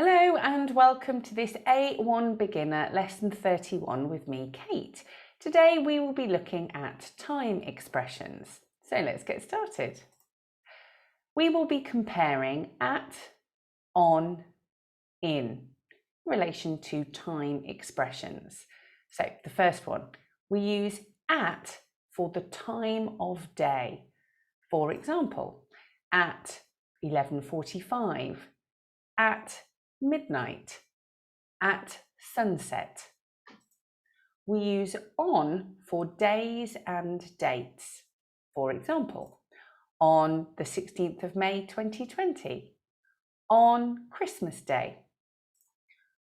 Hello and welcome to this A1 Beginner Lesson 31 with me, Kate. Today we will be looking at time expressions. So let's get started. We will be comparing at, on, in relation to time expressions. So the first one, we use at for the time of day. For example, at 11:45, at midnight, at sunset. We use on for days and dates. For example, on the 16th of May 2020, on Christmas Day.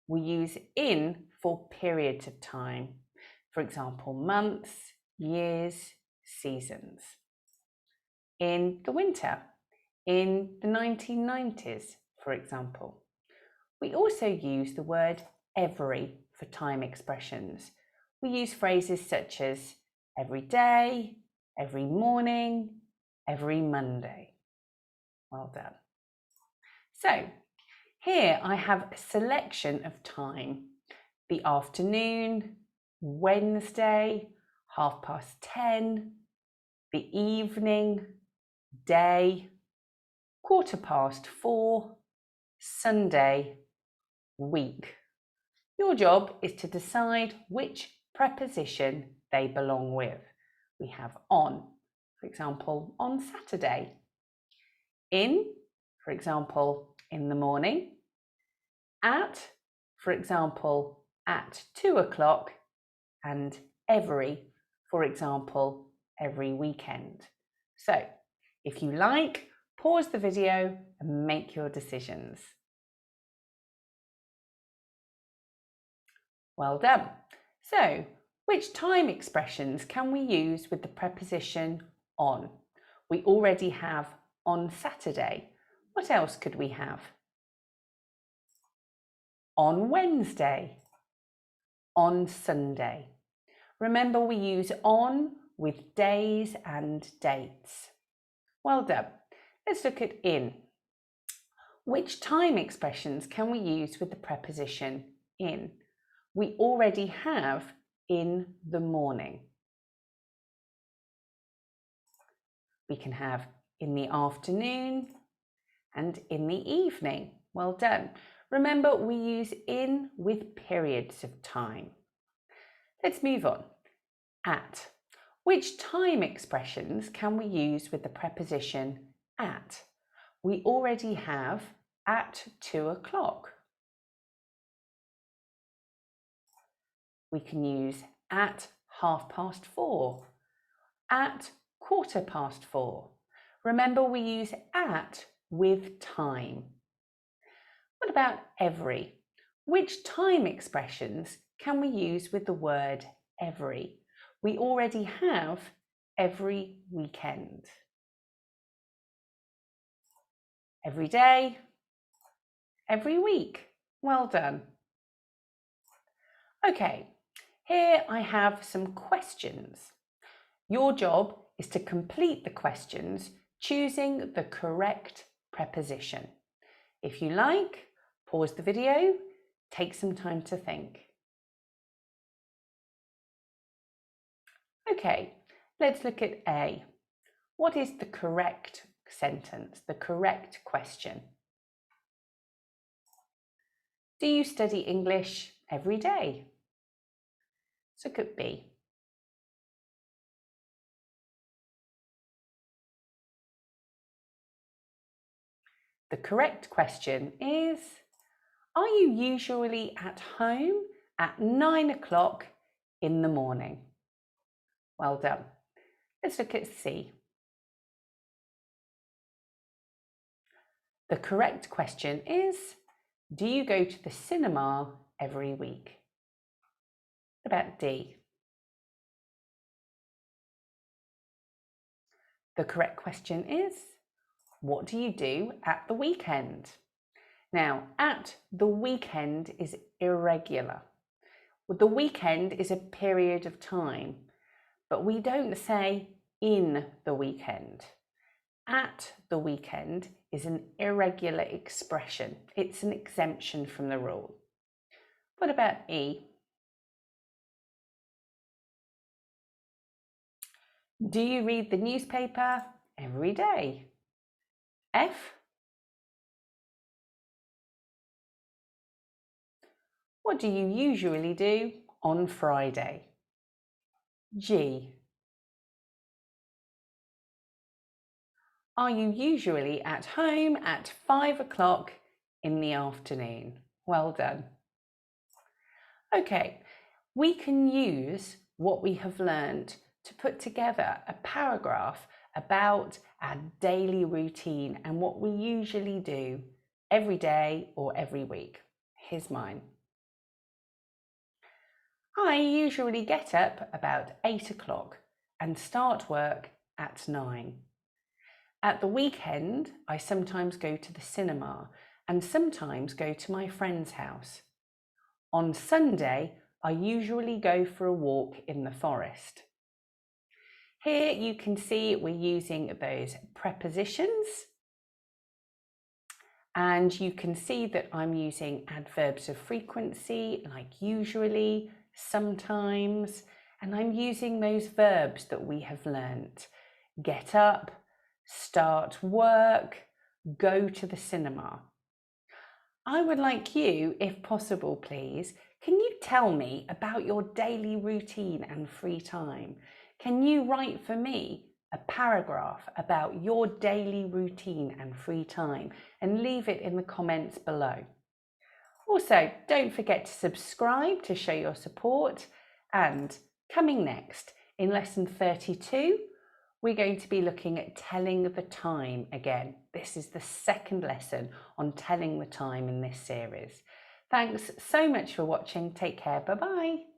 We use in for periods of time. For example, months, years, seasons. In the winter, in the 1990s, for example. We also use the word every for time expressions. We use phrases such as every day, every morning, every Monday. Well done. So here I have a selection of time. The afternoon, Wednesday, 10:30, the evening, day, 4:15, Sunday, week. Your job is to decide which preposition they belong with. We have on, for example, on Saturday. In, for example, in the morning. At, for example, at 2:00, and every, for example, every weekend. So, if you like, pause the video and make your decisions. Well done. So, which time expressions can we use with the preposition on? We already have on Saturday. What else could we have? On Wednesday. On Sunday. Remember, we use on with days and dates. Well done. Let's look at in. Which time expressions can we use with the preposition in? We already have in the morning. We can have in the afternoon and in the evening. Well done. Remember, we use in with periods of time. Let's move on. At. Which time expressions can we use with the preposition at? We already have at 2:00. We can use at 4:30, at 4:15. Remember, we use at with time. What about every? Which time expressions can we use with the word every? We already have every weekend. Every day, every week. Well done. Okay. Here I have some questions. Your job is to complete the questions choosing the correct preposition. If you like, pause the video, take some time to think. Okay, let's look at A. What is the correct sentence, the correct question? Do you study English every day? So look at B. The correct question is, are you usually at home at 9:00 in the morning? Well done. Let's look at C. The correct question is, do you go to the cinema every week? What about D? The correct question is, what do you do at the weekend? Now, at the weekend is irregular. The weekend is a period of time, but we don't say in the weekend. At the weekend is an irregular expression. It's an exemption from the rule. What about E? Do you read the newspaper every day? F? What do you usually do on Friday? G? Are you usually at home at 5 o'clock in the afternoon? Well done. Okay, we can use what we have learned to put together a paragraph about our daily routine and what we usually do every day or every week. Here's mine. I usually get up about 8 o'clock and start work at 9. At the weekend, I sometimes go to the cinema and sometimes go to my friend's house. On Sunday, I usually go for a walk in the forest. Here you can see we're using those prepositions, and you can see that I'm using adverbs of frequency like usually, sometimes, and I'm using those verbs that we have learnt. Get up, start work, go to the cinema. I would like you, if possible, please, can you tell me about your daily routine and free time? Can you write for me a paragraph about your daily routine and free time and leave it in the comments below? Also, don't forget to subscribe to show your support. And coming next, in lesson 32, we're going to be looking at telling the time again. This is the second lesson on telling the time in this series. Thanks so much for watching. Take care. Bye-bye.